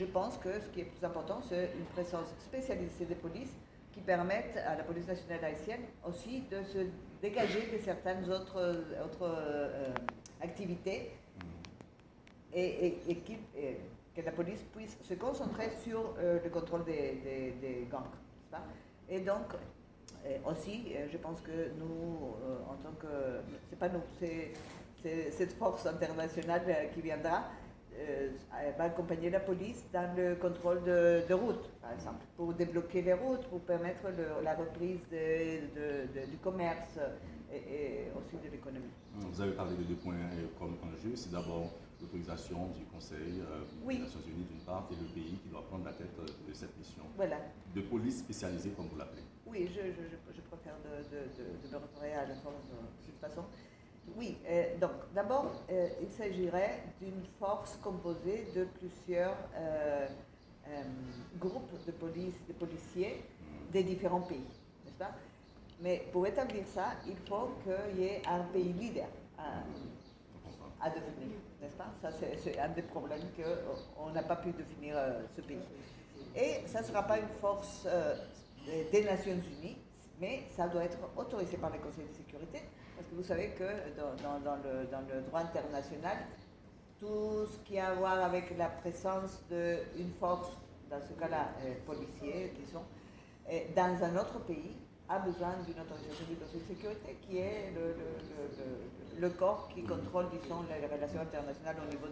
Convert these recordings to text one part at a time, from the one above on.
je pense que ce qui est plus important, c'est une présence spécialisée des polices qui permettent à la police nationale haïtienne aussi de se dégager de certaines autres activités et que la police puisse se concentrer sur le contrôle des gangs. N'est-ce pas? Et donc, aussi, je pense que nous, en tant que... C'est pas nous, c'est cette force internationale qui viendra, va accompagner la police dans le contrôle de routes, par exemple, pour débloquer les routes, pour permettre la reprise du commerce et aussi de l'économie. Vous avez parlé de deux points comme enjeu. C'est d'abord l'autorisation du Conseil des Nations Unies d'une part et le pays qui doit prendre la tête de cette mission de police spécialisée, comme vous l'appelez. Oui, je préfère de me référer à la force de cette façon. Oui, donc d'abord, il s'agirait d'une force composée de plusieurs groupes de policiers des différents pays, n'est-ce pas? Mais pour établir ça, il faut qu'il y ait un pays leader à définir, n'est-ce pas? Ça, c'est un des problèmes qu'on n'a pas pu définir ce pays. Et ça ne sera pas une force des Nations Unies, mais ça doit être autorisé par le Conseil de sécurité, parce que vous savez que dans le droit international, tout ce qui a à voir avec la présence d'une force, dans ce cas-là policier, disons, dans un autre pays, a besoin d'une autorisation du Conseil de sécurité, qui est le corps qui contrôle, disons, les relations internationales au niveau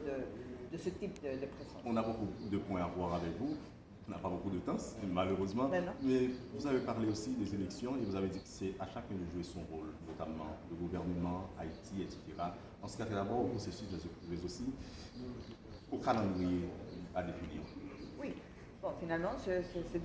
de ce type de présence. On a beaucoup de points à voir avec vous. On n'a pas beaucoup de temps, malheureusement. Mais vous avez parlé aussi des élections et vous avez dit que c'est à chacun de jouer son rôle, notamment le gouvernement, Haïti, etc. En ce cas, d'abord au processus, mais aussi au calendrier à définir. Oui, bon, finalement, c'est